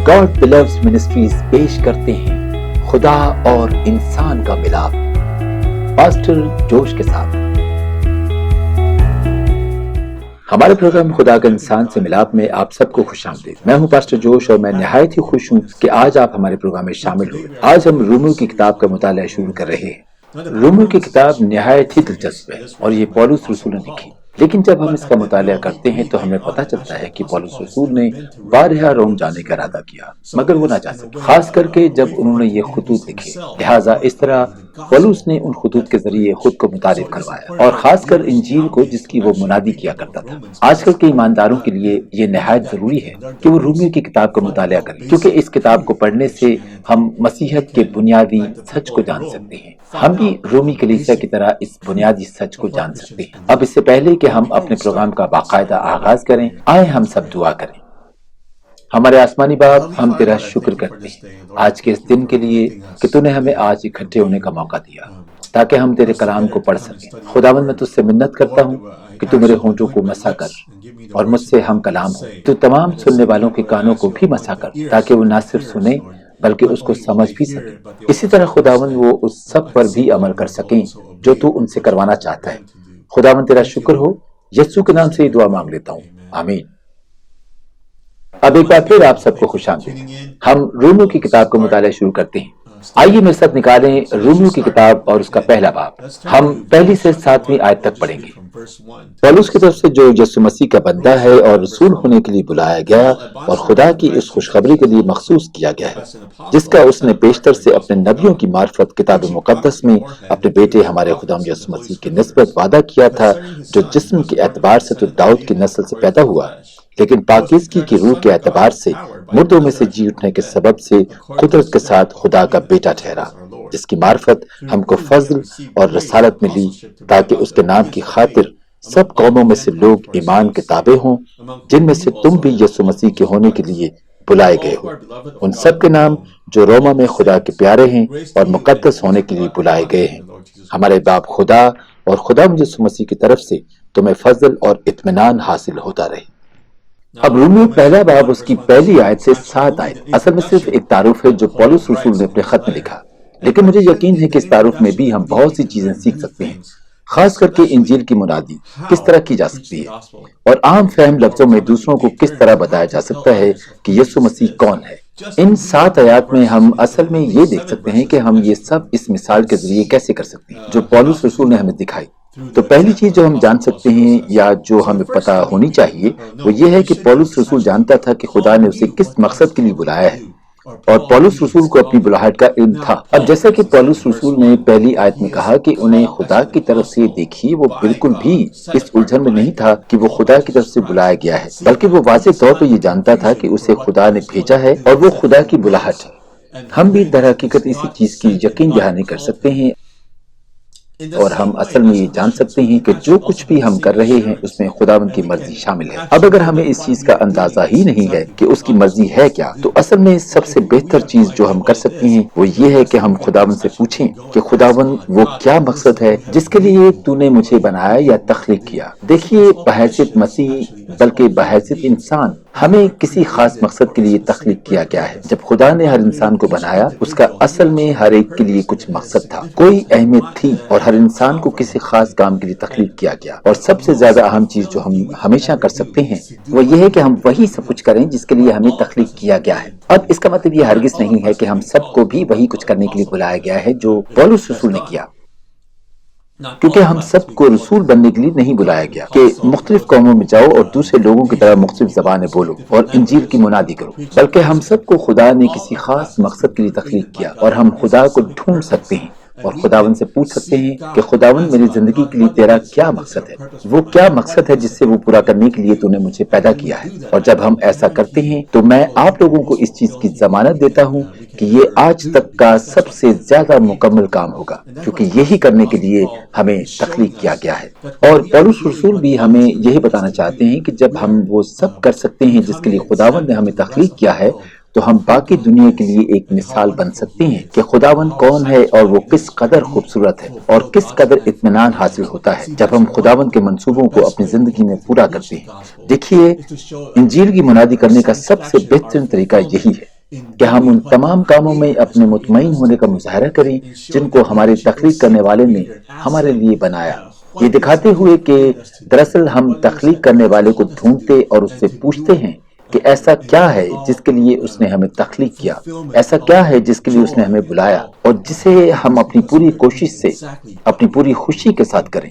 God believes ministries پیش کرتے ہیں خدا اور انسان کا ملاپ، پاسٹر جوش کے ساتھ۔ ہمارے پروگرام خدا کا انسان سے ملاپ میں آپ سب کو خوش آمدید۔ میں ہوں پاسٹر جوش اور میں نہایت ہی خوش ہوں کہ آج آپ ہمارے پروگرام میں شامل ہوئے۔ آج ہم رومیو کی کتاب کا مطالعہ شروع کر رہے ہیں۔ رومیو کی کتاب نہایت ہی دلچسپ ہے اور یہ پولس رسول نے لکھی، لیکن جب ہم اس کا مطالعہ کرتے ہیں تو ہمیں پتہ چلتا ہے کہ پولس رسول نے بارہا روم جانے کا ارادہ کیا مگر وہ نہ جا سکے، خاص کر کے جب انہوں نے یہ خطوط لکھے۔ لہٰذا اس طرح پولس نے ان خطوط کے ذریعے خود کو متعارف کروایا، اور خاص کر انجیل کو جس کی وہ منادی کیا کرتا تھا۔ آج کل کے ایمانداروں کے لیے یہ نہایت ضروری ہے کہ وہ رومیو کی کتاب کا مطالعہ کریں، کیونکہ اس کتاب کو پڑھنے سے ہم مسیحیت کے بنیادی سچ کو جان سکتے ہیں۔ ہم بھی رومی کلیسیا کی طرح اس بنیادی سچ کو جان سکتے ہیں۔ اب اس سے پہلے کہ ہم اپنے پروگرام کا باقاعدہ آغاز کریں، آئیں ہم سب دعا کریں۔ ہمارے آسمانی باپ، ہم تیرا شکر کرتے ہیں آج کے اس دن کے لیے کہ تو نے ہمیں آج اکٹھے ہونے کا موقع دیا تاکہ ہم تیرے کلام کو پڑھ سکیں۔ خداوند، میں تجھ سے منت کرتا ہوں کہ تو میرے ہونٹوں کو مسا کر اور مجھ سے ہم کلام ہو۔ تو تمام سننے والوں کے کانوں کو بھی مسا کر تاکہ وہ نہ صرف سنیں بلکہ اس کو سمجھ بھی سکیں۔ اسی طرح خداوند وہ اس سب پر بھی عمل کر سکیں جو تو ان سے کروانا چاہتا ہے۔ خداوند تیرا شکر ہو، یسوع کے نام سے یہ دعا مانگ لیتا ہوں، آمین۔ اب ایک بار پھر آپ سب کو خوش آمدید۔ ہم رومیو کی کتاب کا مطالعہ شروع کرتے ہیں۔ آئیے میرے ساتھ نکالیں رومیو کی کتاب اور اس کا پہلا باب۔ ہم پہلی سے 7ویں آیت تک پڑھیں گے۔ پولس کی طرف سے جو یسوع مسیح کا بندہ ہے اور رسول ہونے کے لیے بلایا گیا اور خدا کی اس خوشخبری کے لیے مخصوص کیا گیا ہے، جس کا اس نے بیشتر سے اپنے نبیوں کی معرفت کتاب مقدس میں اپنے بیٹے ہمارے خدا یسوع مسیح کی نسبت وعدہ کیا تھا، جو جسم کے اعتبار سے تو داؤد کی نسل سے پیدا ہوا، لیکن پاکیزگی کی روح کے اعتبار سے مردوں میں سے جی اٹھنے کے سبب سے قدرت کے ساتھ خدا کا بیٹا ٹھہرا، جس کی معرفت ہم کو فضل اور رسالت ملی، تاکہ اس کے نام کی خاطر سب قوموں میں سے لوگ ایمان کے تابع ہوں، جن میں سے تم بھی یسوع مسیح کے ہونے کے لیے بلائے گئے ہو۔ ان سب کے نام جو روما میں خدا کے پیارے ہیں اور مقدس ہونے کے لیے بلائے گئے ہیں۔ ہمارے باپ خدا اور خدا یسوع مسیح کی طرف سے تمہیں فضل اور اطمینان حاصل ہوتا رہے۔ اب رومیو پہلا باب اس کی پہلی آیت سے 7 آیت اصل میں صرف ایک تعارف ہے جو پولس رسول نے اپنے خط میں لکھا، لیکن مجھے یقین ہے کہ اس تعارف میں بھی ہم بہت سی چیزیں سیکھ سکتے ہیں، خاص کر کے انجیل کی منادی کس طرح کی جا سکتی ہے اور عام فہم لفظوں میں دوسروں کو کس طرح بتایا جا سکتا ہے کہ یسوع مسیح کون ہے۔ ان 7 آیات میں ہم اصل میں یہ دیکھ سکتے ہیں کہ ہم یہ سب اس مثال کے ذریعے کیسے کر سکتے ہیں جو پولس رسول نے ہمیں دکھائی۔ تو پہلی چیز جو ہم جان سکتے ہیں یا جو ہمیں پتہ ہونی چاہیے وہ یہ ہے کہ پولس رسول جانتا تھا کہ خدا نے اسے کس مقصد کے لیے بلایا ہے، اور پولس رسول کو اپنی بلاہٹ کا علم تھا۔ اب جیسا کہ پولس رسول نے پہلی آیت میں کہا کہ انہیں خدا کی طرف سے دیکھی، وہ بالکل بھی اس الجھن میں نہیں تھا کہ وہ خدا کی طرف سے بلایا گیا ہے، بلکہ وہ واضح طور پہ یہ جانتا تھا کہ اسے خدا نے بھیجا ہے اور وہ خدا کی بلاہٹ ہے۔ ہم بھی در حقیقت اسی چیز کی یقین دہانی کر سکتے ہیں، اور ہم اصل میں یہ جان سکتے ہیں کہ جو کچھ بھی ہم کر رہے ہیں اس میں خداوند کی مرضی شامل ہے۔ اب اگر ہمیں اس چیز کا اندازہ ہی نہیں ہے کہ اس کی مرضی ہے کیا، تو اصل میں سب سے بہتر چیز جو ہم کر سکتے ہیں وہ یہ ہے کہ ہم خداوند سے پوچھیں کہ خداوند وہ کیا مقصد ہے جس کے لیے تو نے مجھے بنایا یا تخلیق کیا۔ دیکھیے، بحیثیت مسیح بلکہ بحیثیت انسان ہمیں کسی خاص مقصد کے لیے تخلیق کیا گیا ہے۔ جب خدا نے ہر انسان کو بنایا، اس کا اصل میں ہر ایک کے لیے کچھ مقصد تھا، کوئی اہمیت تھی، اور ہر انسان کو کسی خاص کام کے لیے تخلیق کیا گیا۔ اور سب سے زیادہ اہم چیز جو ہم ہمیشہ کر سکتے ہیں وہ یہ ہے کہ ہم وہی سب کچھ کریں جس کے لیے ہمیں تخلیق کیا گیا ہے۔ اب اس کا مطلب یہ ہرگز نہیں ہے کہ ہم سب کو بھی وہی کچھ کرنے کے لیے بلایا گیا ہے جو پولس رسول نے کیا، کیونکہ ہم سب کو رسول بننے کے لیے نہیں بلایا گیا کہ مختلف قوموں میں جاؤ اور دوسرے لوگوں کی طرح مختلف زبانیں بولو اور انجیل کی منادی کرو، بلکہ ہم سب کو خدا نے کسی خاص مقصد کے لیے تخلیق کیا، اور ہم خدا کو ڈھونڈ سکتے ہیں اور خداوند سے پوچھ سکتے ہیں کہ خداوند میری زندگی کے لیے تیرا کیا مقصد ہے، وہ کیا مقصد ہے جس سے وہ پورا کرنے کے لیے تو نے مجھے پیدا کیا ہے۔ اور جب ہم ایسا کرتے ہیں تو میں آپ لوگوں کو اس چیز کی ضمانت دیتا ہوں کہ یہ آج تک کا سب سے زیادہ مکمل کام ہوگا، کیونکہ یہی کرنے کے لیے ہمیں تخلیق کیا گیا ہے۔ اور پولس رسول بھی ہمیں یہی بتانا چاہتے ہیں کہ جب ہم وہ سب کر سکتے ہیں جس کے لیے خداوند نے ہمیں تخلیق کیا ہے، تو ہم باقی دنیا کے لیے ایک مثال بن سکتے ہیں کہ خداوند کون ہے اور وہ کس قدر خوبصورت ہے اور کس قدر اطمینان حاصل ہوتا ہے جب ہم خداوند کے منصوبوں کو اپنی زندگی میں پورا کرتے ہیں۔ دیکھیے، انجیل کی منادی کرنے کا سب سے بہترین طریقہ یہی ہے کہ ہم ان تمام کاموں میں اپنے مطمئن ہونے کا مظاہرہ کریں جن کو ہمارے تخلیق کرنے والے نے ہمارے لیے بنایا، یہ دکھاتے ہوئے کہ دراصل ہم تخلیق کرنے والے کو ڈھونڈتے اور اس سے پوچھتے ہیں کہ ایسا کیا ہے جس کے لیے اس نے ہمیں تخلیق کیا، ایسا کیا ہے جس کے لیے اس نے ہمیں بلایا، اور جسے ہم اپنی پوری کوشش سے اپنی پوری خوشی کے ساتھ کریں،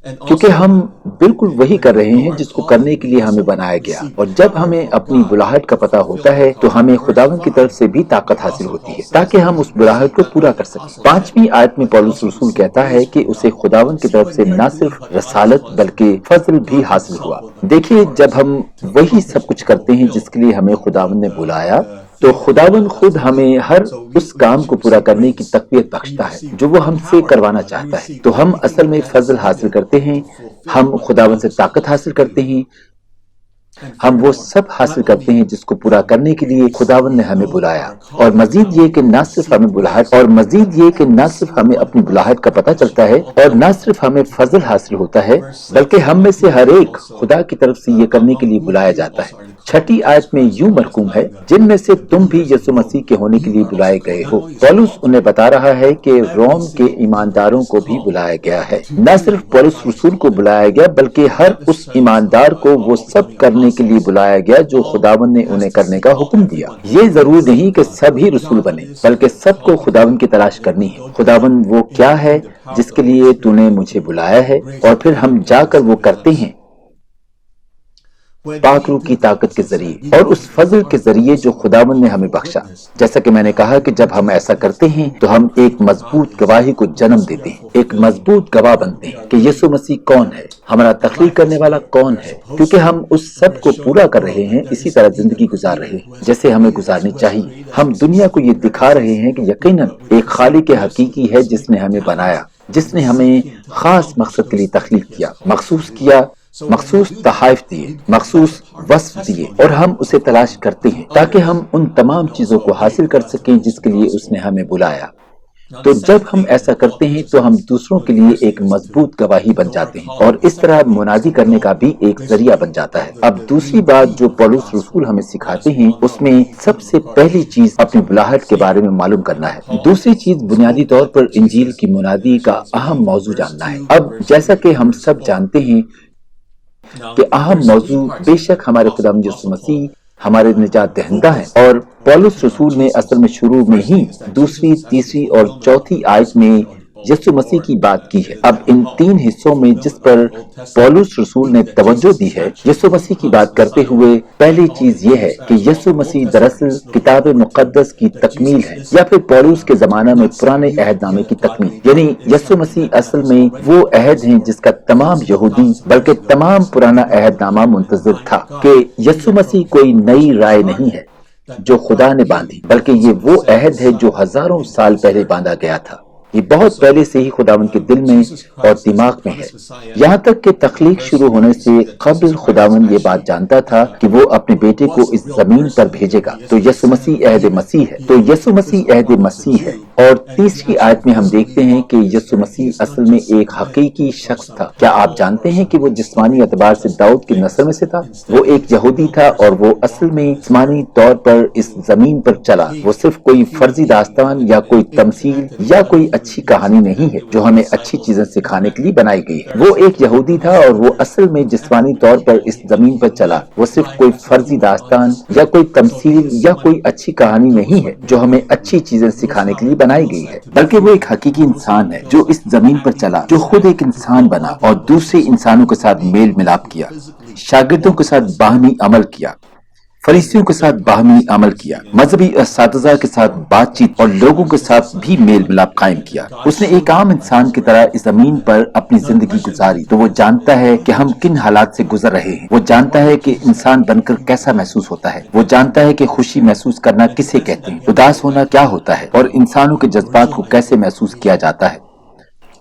کیونکہ ہم بالکل وہی کر رہے ہیں جس کو کرنے کے لیے ہمیں بنایا گیا۔ اور جب ہمیں اپنی بلاہٹ کا پتہ ہوتا ہے تو ہمیں خداوند کی طرف سے بھی طاقت حاصل ہوتی ہے تاکہ ہم اس بلاہٹ کو پورا کر سکیں۔ 5ویں آیت میں پولس رسول کہتا ہے کہ اسے خداوند کی طرف سے نہ صرف رسالت بلکہ فضل بھی حاصل ہوا۔ دیکھیے، جب ہم وہی سب کچھ کرتے ہیں جس کے لیے ہمیں خداوند نے بلایا تو خداوند خود ہمیں ہر اس کام کو پورا کرنے کی تقویت بخشتا ہے جو وہ ہم سے کروانا چاہتا ہے۔ تو ہم اصل میں فضل حاصل کرتے ہیں، ہم خداوند سے طاقت حاصل کرتے ہیں، ہم وہ سب حاصل کرتے ہیں جس کو پورا کرنے کے لیے خداوند نے ہمیں بلایا۔ اور مزید یہ کہ نہ صرف ہمیں اپنی بلاہٹ کا پتہ چلتا ہے اور نہ صرف ہمیں فضل حاصل ہوتا ہے بلکہ ہم میں سے ہر ایک خدا کی طرف سے یہ کرنے کے لیے بلایا جاتا ہے۔ 6 آیت میں یوں مرقوم ہے، جن میں سے تم بھی یسوع مسیح کے ہونے کے لیے بلائے گئے ہو۔ پولس انہیں بتا رہا ہے کہ روم کے ایمانداروں کو بھی بلایا گیا ہے۔ نہ صرف پولس رسول کو بلایا گیا بلکہ ہر اس ایماندار کو وہ سب کرنے کے لیے بلایا گیا جو خداوند نے انہیں کرنے کا حکم دیا۔ یہ ضروری نہیں کہ سبھی رسول بنے بلکہ سب کو خداوند کی تلاش کرنی ہے۔ خداوند وہ کیا ہے جس کے لیے تو نے مجھے بلایا ہے، اور پھر ہم جا کر وہ کرتے ہیں پاک روح کی طاقت کے ذریعے اور اس فضل کے ذریعے جو خداوند نے ہمیں بخشا۔ جیسا کہ میں نے کہا کہ جب ہم ایسا کرتے ہیں تو ہم ایک مضبوط گواہی کو جنم دیتے ہیں، ایک مضبوط گواہ بنتے ہیں کہ یسوع مسیح کون ہے، ہمارا تخلیق کرنے والا کون ہے، کیونکہ ہم اس سب کو پورا کر رہے ہیں، اسی طرح زندگی گزار رہے ہیں جیسے ہمیں گزارنی چاہیے۔ ہم دنیا کو یہ دکھا رہے ہیں کہ یقیناً ایک خالق حقیقی ہے جس نے ہمیں بنایا، جس نے ہمیں خاص مقصد کے لیے تخلیق کیا، مخصوص تحائف دیے، مخصوص وصف دیے، اور ہم اسے تلاش کرتے ہیں تاکہ ہم ان تمام چیزوں کو حاصل کر سکیں جس کے لیے اس نے ہمیں بلایا۔ تو جب ہم ایسا کرتے ہیں تو ہم دوسروں کے لیے ایک مضبوط گواہی بن جاتے ہیں اور اس طرح منادی کرنے کا بھی ایک ذریعہ بن جاتا ہے۔ اب دوسری بات جو پولس رسول ہمیں سکھاتے ہیں اس میں سب سے پہلی چیز اپنی بلاہٹ کے بارے میں معلوم کرنا ہے۔ دوسری چیز بنیادی طور پر انجیل کی منادی کا اہم موضوع جاننا ہے۔ اب جیسا کہ ہم سب جانتے ہیں کہ اہم موضوع بے شک ہمارے خداوند یسوع مسیح ہمارے نجات دہندہ ہیں، اور پولس رسول نے اصل میں شروع میں ہی 2، 3 اور 4 آیت میں یسوع مسیح کی بات کی ہے۔ اب ان 3 حصوں میں جس پر پولس رسول نے توجہ دی ہے یسوع مسیح کی بات کرتے ہوئے، پہلی چیز یہ ہے کہ یسوع مسیح دراصل کتاب مقدس کی تکمیل ہے، یا پھر پولس کے زمانہ میں پرانے عہد نامے کی تکمیل، یعنی یسوع مسیح اصل میں وہ عہد ہیں جس کا تمام یہودی بلکہ تمام پرانا عہد نامہ منتظر تھا، کہ یسوع مسیح کوئی نئی رائے نہیں ہے جو خدا نے باندھی، بلکہ یہ وہ عہد ہے جو ہزاروں سال پہلے باندھا گیا تھا۔ یہ بہت پہلے سے ہی خداوند کے دل میں اور دماغ میں ہے، یہاں تک کہ تخلیق شروع ہونے سے قبل خداوند یہ بات جانتا تھا کہ وہ اپنے بیٹے کو اس زمین پر بھیجے گا۔ تو یسوع مسیح عہد مسیح ہے۔ اور 3 آیت میں ہم دیکھتے ہیں کہ یسوع مسیح اصل میں ایک حقیقی شخص تھا۔ کیا آپ جانتے ہیں کہ وہ جسمانی اعتبار سے داؤد کی نسل میں سے تھا؟ وہ ایک یہودی تھا اور وہ اصل میں جسمانی طور پر اس زمین پر چلا۔ وہ صرف کوئی فرضی داستان یا کوئی تمثیل یا کوئی اچھی کہانی نہیں ہے جو ہمیں اچھی چیزیں سکھانے کے لیے بنائی گئی ہے۔ وہ ایک یہودی تھا اور وہ اصل میں جسمانی طور پر اس زمین پر چلا۔ وہ صرف کوئی فرضی داستان یا کوئی تمثیل یا کوئی اچھی کہانی نہیں ہے جو ہمیں اچھی چیزیں سکھانے کے لیے بنائی گئی ہے، بلکہ وہ ایک حقیقی انسان ہے جو اس زمین پر چلا، جو خود ایک انسان بنا اور دوسرے انسانوں کے ساتھ میل ملاپ کیا، شاگردوں کے ساتھ باہمی عمل کیا، فریسیوں کے ساتھ باہمی عمل کیا، مذہبی اساتذہ کے ساتھ بات چیت اور لوگوں کے ساتھ بھی میل ملاپ قائم کیا۔ اس نے ایک عام انسان کی طرح اس زمین پر اپنی زندگی گزاری، تو وہ جانتا ہے کہ ہم کن حالات سے گزر رہے ہیں۔ وہ جانتا ہے کہ انسان بن کر کیسا محسوس ہوتا ہے۔ وہ جانتا ہے کہ خوشی محسوس کرنا کسے کہتے ہیں، اداس ہونا کیا ہوتا ہے، اور انسانوں کے جذبات کو کیسے محسوس کیا جاتا ہے۔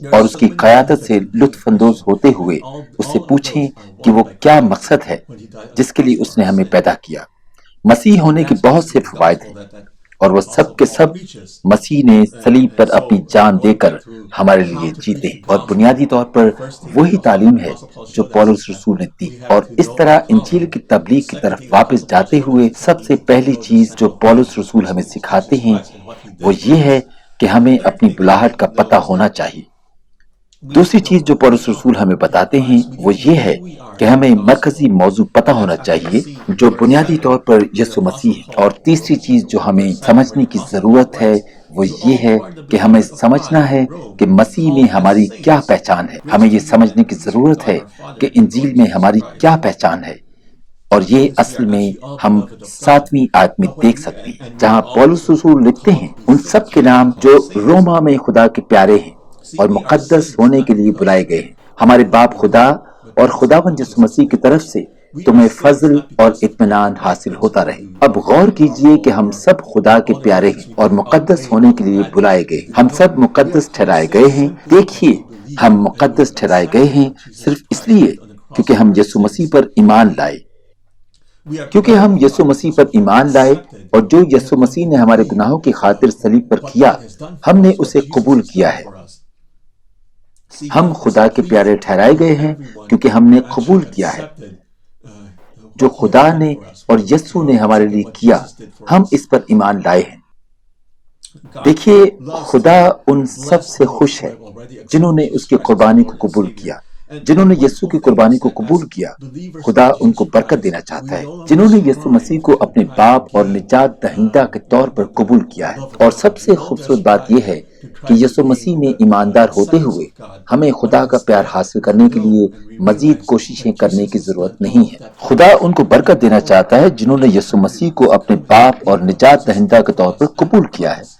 اور اس کی قیادت سے لطف اندوز ہوتے ہوئے اس سے پوچھیں کہ وہ کیا مقصد ہے جس کے لیے اس نے ہمیں پیدا کیا۔ مسیح ہونے کے بہت سے فوائد ہیں، اور وہ سب کے سب مسیح نے صلیب پر اپنی جان دے کر ہمارے لیے جیتے، اور بنیادی طور پر وہی تعلیم ہے جو پولس رسول نے دی۔ اور اس طرح انجیل کی تبلیغ کی طرف واپس جاتے ہوئے سب سے پہلی چیز جو پولس رسول ہمیں سکھاتے ہیں وہ یہ ہے کہ ہمیں اپنی بلاہٹ کا پتہ ہونا چاہیے۔ دوسری چیز جو پولس رسول ہمیں بتاتے ہیں وہ یہ ہے کہ ہمیں مرکزی موضوع پتہ ہونا چاہیے جو بنیادی طور پر یسوع مسیح ہے۔ اور تیسری چیز جو ہمیں سمجھنے کی ضرورت ہے وہ یہ ہے کہ ہمیں سمجھنا ہے کہ مسیح میں ہماری کیا پہچان ہے۔ ہمیں یہ سمجھنے کی ضرورت ہے کہ انجیل میں ہماری کیا پہچان ہے، اور یہ اصل میں ہم 7ویں آیت میں دیکھ سکتے ہیں جہاں پولس رسول لکھتے ہیں ان سب کے نام جو روما میں خدا کے پیارے ہیں اور مقدس ہونے کے لیے بلائے گئے ہیں۔ ہمارے باپ خدا اور خداوند یسوع مسیح کی طرف سے تمہیں فضل اور اطمینان حاصل ہوتا رہے۔ اب غور کیجئے کہ ہم سب خدا کے پیارے ہیں اور مقدس ہونے کے لیے بلائے گئے ہیں۔ ہم سب مقدس ٹھہرائے گئے ہیں۔ دیکھیے، ہم مقدس ٹھہرائے گئے ہیں صرف اس لیے کیونکہ ہم یسوع مسیح پر ایمان لائے۔ کیونکہ ہم یسوع مسیح پر ایمان لائے اور جو یسوع مسیح نے ہمارے گناہوں کی خاطر صلیب پر کیا ہم نے اسے قبول کیا ہے۔ ہم خدا کے پیارے ٹھہرائے گئے ہیں کیونکہ ہم نے قبول کیا ہے جو خدا نے اور یسوع نے ہمارے لیے کیا، ہم اس پر ایمان لائے ہیں۔ دیکھیے، خدا ان سب سے خوش ہے جنہوں نے اس کی قربانی کو قبول کیا۔ جنہوں نے یسوع کی قربانی کو قبول کیا، خدا ان کو برکت دینا چاہتا ہے۔ جنہوں نے یسوع مسیح کو اپنے باپ اور نجات دہندہ کے طور پر قبول کیا ہے۔ اور سب سے خوبصورت بات یہ ہے کہ یسوع مسیح میں ایماندار ہوتے ہوئے ہمیں خدا کا پیار حاصل کرنے کے لیے مزید کوششیں کرنے کی ضرورت نہیں ہے۔ خدا ان کو برکت دینا چاہتا ہے جنہوں نے یسوع مسیح کو اپنے باپ اور نجات دہندہ کے طور پر قبول کیا ہے۔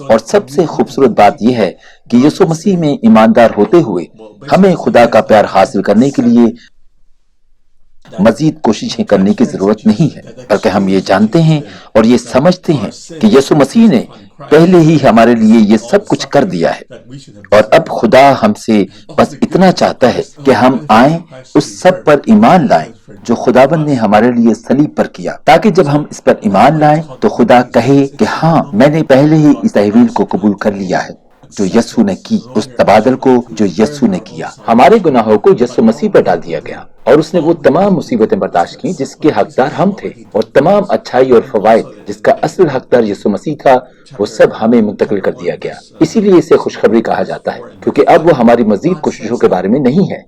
اور سب سے خوبصورت بات یہ ہے کہ یسوع مسیح میں ایماندار ہوتے ہوئے ہمیں خدا کا پیار حاصل کرنے کے لیے مزید کوششیں کرنے کی ضرورت نہیں ہے، بلکہ ہم یہ جانتے ہیں اور یہ سمجھتے ہیں کہ یسوع مسیح نے پہلے ہی ہمارے لیے یہ سب کچھ کر دیا ہے، اور اب خدا ہم سے بس اتنا چاہتا ہے کہ ہم آئیں اس سب پر ایمان لائیں جو خداوند نے ہمارے لیے صلیب پر کیا، تاکہ جب ہم اس پر ایمان لائیں تو خدا کہے کہ ہاں، میں نے پہلے ہی اس تحویل کو قبول کر لیا ہے جو یسوع نے کی، اس تبادل کو جو یسوع نے کیا۔ ہمارے گناہوں کو یسوع مسیح پر ڈال دیا گیا اور اس نے وہ تمام مصیبتیں برداشت کی جس کے حقدار ہم تھے، اور تمام اچھائی اور فوائد جس کا اصل حقدار یسوع مسیح تھا وہ سب ہمیں منتقل کر دیا گیا۔ اسی لیے اسے خوشخبری کہا جاتا ہے، کیونکہ اب وہ ہماری مزید کوششوں کے بارے میں نہیں ہے،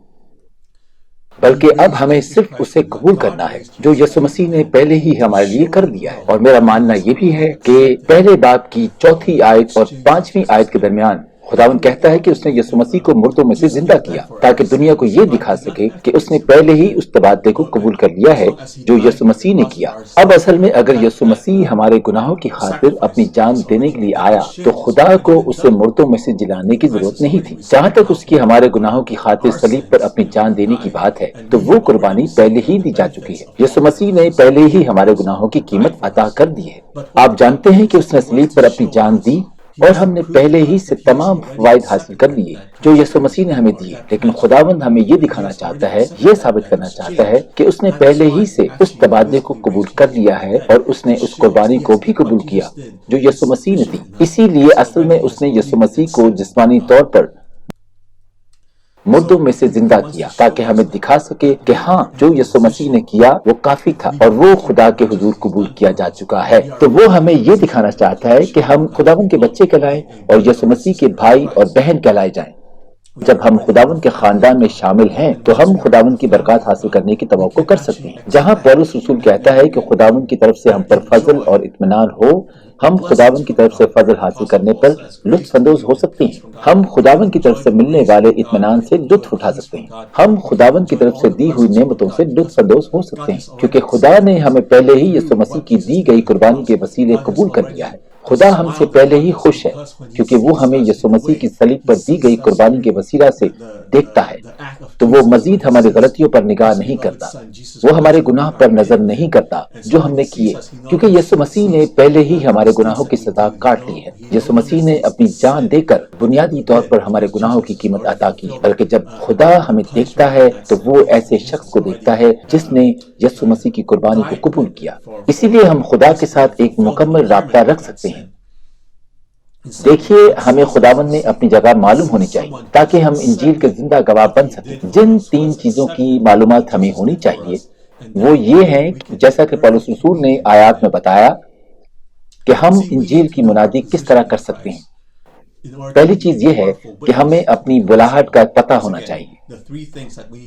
بلکہ اب ہمیں صرف اسے قبول کرنا ہے جو یسوع مسیح نے پہلے ہی ہمارے لیے کر دیا ہے۔ اور میرا ماننا یہ بھی ہے کہ پہلے باب کی 4 آیت اور 5ویں آیت کے درمیان خداوند کہتا ہے کہ اس نے یسوع مسیح کو مردوں میں سے زندہ کیا تاکہ دنیا کو یہ دکھا سکے کہ اس نے پہلے ہی اس تبادلے کو قبول کر لیا ہے جو یسوع مسیح نے کیا۔ اب اصل میں اگر یسوع مسیح ہمارے گناہوں کی خاطر اپنی جان دینے کے لیے آیا تو خدا کو اسے مردوں میں سے جلانے کی ضرورت نہیں تھی۔ جہاں تک اس کی ہمارے گناہوں کی خاطر صلیب پر اپنی جان دینے کی بات ہے تو وہ قربانی پہلے ہی دی جا چکی ہے۔ یسوع مسیح نے پہلے ہی ہمارے گناہوں کی قیمت عطا کر دی ہے۔ آپ جانتے ہیں کہ اس نے صلیب پر اپنی جان دی اور ہم نے پہلے ہی سے تمام فوائد حاصل کر لیے جو یسوع مسیح نے ہمیں دیے، لیکن خداوند ہمیں یہ دکھانا چاہتا ہے، یہ ثابت کرنا چاہتا ہے کہ اس نے پہلے ہی سے اس تبادلے کو قبول کر لیا ہے اور اس نے اس قربانی کو بھی قبول کیا جو یسوع مسیح نے دی۔ اسی لیے اصل میں اس نے یسوع مسیح کو جسمانی طور پر مردوں میں سے زندہ کیا تاکہ ہمیں دکھا سکے کہ ہاں، جو یسوع مسیح نے کیا وہ کافی تھا اور وہ خدا کے حضور قبول کیا جا چکا ہے۔ تو وہ ہمیں یہ دکھانا چاہتا ہے کہ ہم خداوند کے بچے کہلائیں اور یسوع مسیح کے بھائی اور بہن کہلائے جائیں۔ جب ہم خداوند کے خاندان میں شامل ہیں تو ہم خداوند کی برکات حاصل کرنے کی توقع کر سکتے ہیں۔ جہاں پولس رسول کہتا ہے کہ خداوند کی طرف سے ہم پر فضل اور اطمینان ہو، ہم خداوند کی طرف سے فضل حاصل کرنے پر لطف اندوز ہو سکتے ہیں۔ ہم خداوند کی طرف سے ملنے والے اطمینان سے لطف اٹھا سکتے ہیں۔ ہم خداوند کی طرف سے دی ہوئی نعمتوں سے لطف اندوز ہو سکتے ہیں، کیونکہ خدا نے ہمیں پہلے ہی یسوع مسیح کی دی گئی قربانی کے وسیلے قبول کر لیا ہے۔ خدا ہم سے پہلے ہی خوش ہے کیونکہ وہ ہمیں یسوع مسیح کی صلیب پر دی گئی قربانی کے وسیلہ سے دیکھتا ہے تو وہ مزید ہماری غلطیوں پر نگاہ نہیں کرتا، وہ ہمارے گناہ پر نظر نہیں کرتا جو ہم نے کیے، کیونکہ یسوع مسیح نے پہلے ہی ہمارے گناہوں کی سزا کاٹ لی ہے۔ یسوع مسیح نے اپنی جان دے کر بنیادی طور پر ہمارے گناہوں کی قیمت ادا کی، بلکہ جب خدا ہمیں دیکھتا ہے تو وہ ایسے شخص کو دیکھتا ہے جس نے یسوع مسیح کی قربانی کو قبول کیا۔ اسی لیے ہم خدا کے ساتھ ایک مکمل رابطہ رکھ سکتے ہیں۔ دیکھیے، ہمیں خداوند میں اپنی جگہ معلوم ہونی چاہیے تاکہ ہم انجیل کے زندہ گواہ بن سکیں۔ جن 3 چیزوں کی معلومات ہمیں ہونی چاہیے وہ یہ ہیں کہ جیسا کہ پولس رسول نے آیات میں بتایا کہ ہم انجیل کی منادی کس طرح کر سکتے ہیں۔ پہلی چیز یہ ہے کہ ہمیں اپنی بلاہٹ کا پتہ ہونا چاہیے۔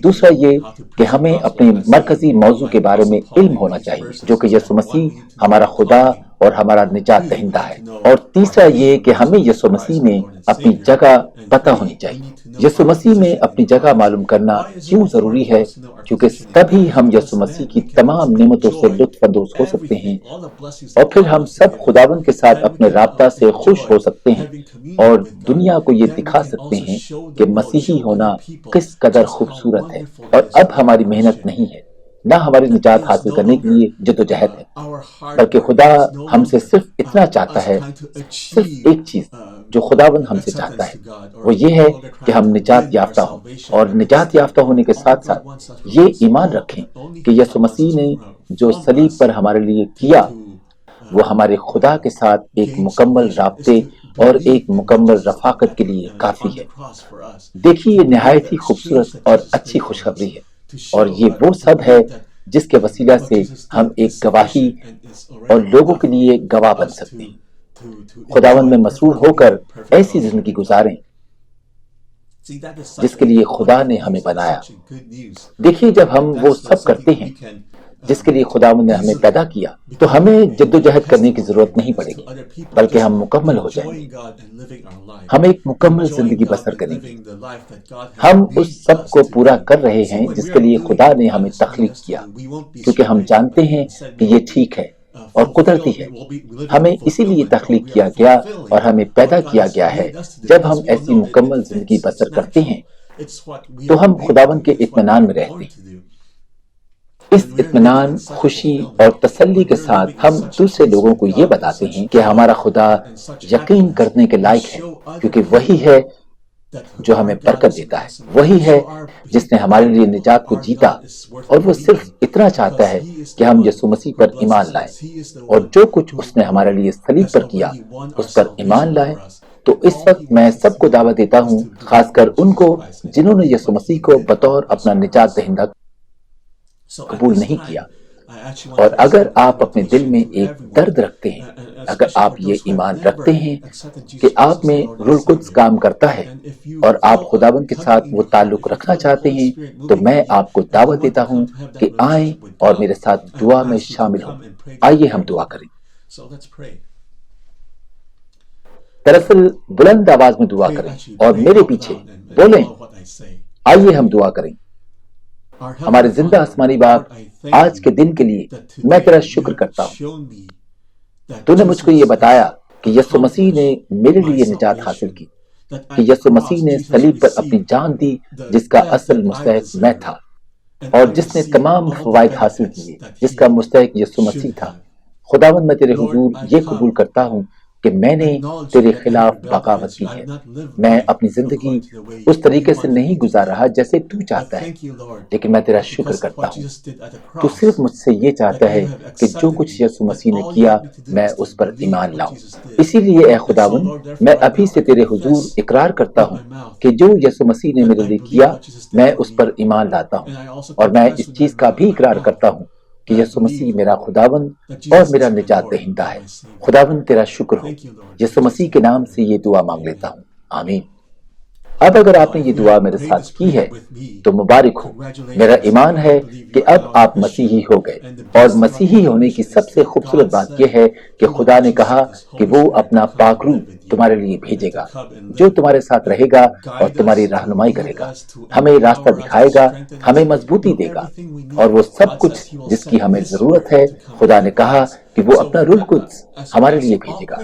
دوسرا یہ کہ ہمیں اپنے مرکزی موضوع کے بارے میں علم ہونا چاہیے جو کہ یسوع مسیح ہمارا خدا اور ہمارا نجات دہندہ ہے۔ اور تیسرا یہ کہ ہمیں یسوع مسیح میں اپنی جگہ پتہ ہونی چاہیے۔ یسوع مسیح میں اپنی جگہ معلوم کرنا کیوں ضروری ہے؟ کیونکہ تبھی ہم یسوع مسیح کی تمام نعمتوں سے لطف اندوز ہو سکتے ہیں، اور پھر ہم سب خداوند کے ساتھ اپنے رابطہ سے خوش ہو سکتے ہیں اور دنیا کو یہ دکھا سکتے ہیں کہ مسیحی ہونا کس قدر خوبصورت ہے۔ اور اب ہماری محنت نہیں ہے، نہ ہماری نجات حاصل کرنے کے لیے جدوجہد ہے، بلکہ خدا ہم سے صرف اتنا چاہتا ہے، صرف ایک چیز جو خداوند ہم سے چاہتا ہے وہ یہ ہے کہ ہم نجات یافتہ ہوں، اور نجات یافتہ ہونے کے ساتھ ساتھ یہ ایمان رکھیں کہ یسوع مسیح نے جو صلیب پر ہمارے لیے کیا وہ ہمارے خدا کے ساتھ ایک مکمل رابطے اور ایک مکمل رفاقت کے لیے کافی ہے۔ دیکھیے، یہ نہایت ہی خوبصورت اور اچھی خوشخبری ہے، اور یہ وہ سب ہے جس کے وسیلہ سے ہم ایک گواہی اور لوگوں کے لیے گواہ بن سکتے ہیں۔ خداوند میں مسرور ہو کر ایسی زندگی گزاریں جس کے لیے خدا نے ہمیں بنایا۔ دیکھیے، جب ہم وہ سب کرتے ہیں جس کے لیے خداوند نے ہمیں پیدا کیا تو ہمیں جدوجہد کرنے کی ضرورت نہیں پڑے گی، بلکہ ہم مکمل ہو جائیں گے۔ ہم ایک مکمل زندگی بسر کریں گے۔ ہم اس سب کو پورا کر رہے ہیں جس کے لیے خدا نے ہمیں تخلیق کیا، کیونکہ ہم جانتے ہیں کہ یہ ٹھیک ہے اور قدرتی ہے۔ ہمیں اسی لیے تخلیق کیا گیا اور ہمیں پیدا کیا گیا ہے۔ جب ہم ایسی مکمل زندگی بسر کرتے ہیں تو ہم خداوند کے اطمینان میں رہتے ہیں۔ اس اطمینان، خوشی اور تسلی کے ساتھ ہم دوسرے لوگوں کو یہ بتاتے ہیں کہ ہمارا خدا یقین کرنے کے لائق ہے، کیونکہ وہی ہے جو ہمیں برکت دیتا ہے، وہی ہے جس نے ہمارے لیے نجات کو جیتا، اور وہ صرف اتنا چاہتا ہے کہ ہم یسوع مسیح پر ایمان لائیں، اور جو کچھ اس نے ہمارے لیے صلیب پر کیا اس پر ایمان لائیں۔ تو اس وقت میں سب کو دعوت دیتا ہوں، خاص کر ان کو جنہوں نے یسوع مسیح کو بطور اپنا نجات دہندہ قبول نہیں کیا، اور اگر آپ اپنے دل میں ایک درد رکھتے ہیں، اگر آپ یہ ایمان رکھتے ہیں کہ آپ میں روح القدس کام کرتا ہے اور آپ خداوند کے ساتھ وہ تعلق رکھنا چاہتے ہیں، تو میں آپ کو دعوت دیتا ہوں کہ آئیں اور میرے ساتھ دعا میں شامل ہوں۔ آئیے ہم دعا کریں۔ دراصل بلند آواز میں دعا کریں اور میرے پیچھے بولیں، آئیے ہم دعا کریں۔ ہمارے زندہ آسمانی باپ، آج کے دن کے لیے میں تیرا شکر کرتا ہوں۔ تو نے مجھ کو یہ بتایا کہ یسوع مسیح نے میرے لیے نجات حاصل کی، کہ یسوع مسیح نے صلیب پر اپنی جان دی جس کا اصل مستحق میں تھا، اور جس نے تمام فوائد حاصل کیے جس کا مستحق یسوع مسیح تھا۔ خداوند، میں تیرے حضور یہ قبول کرتا ہوں کہ میں نے تیرے خلاف بغاوت کی ہے۔ میں اپنی زندگی اس طریقے سے نہیں گزار رہا جیسے تو چاہتا ہے، لیکن میں تیرا شکر کرتا ہوں۔ تو صرف مجھ سے یہ چاہتا ہے کہ جو کچھ یسوع مسیح نے کیا میں اس پر ایمان لاؤں۔ اسی لیے اے خداوند، میں ابھی سے تیرے حضور اقرار کرتا ہوں کہ جو یسوع مسیح نے میرے لیے کیا میں اس پر ایمان لاتا ہوں، اور میں اس چیز کا بھی اقرار کرتا ہوں کہ یسوع مسیح میرا خداوند اور میرا نجات دہندہ ہے۔ خداوند تیرا شکر ہو۔ یسوع مسیح کے نام سے یہ دعا مانگ لیتا ہوں، آمین۔ اب اگر آپ نے یہ دعا میرے ساتھ کی ہے تو مبارک ہو۔ میرا ایمان ہے کہ اب آپ مسیحی ہو گئے، اور مسیحی ہونے کی سب سے خوبصورت بات یہ ہے کہ خدا نے کہا کہ وہ اپنا پاک روح تمہارے لیے بھیجے گا جو تمہارے ساتھ رہے گا اور تمہاری رہنمائی کرے گا، ہمیں راستہ دکھائے گا، ہمیں مضبوطی دے گا، اور وہ سب کچھ جس کی ہمیں ضرورت ہے خدا نے کہا کہ وہ اپنا روح القدس ہمارے لیے بھیجے گا۔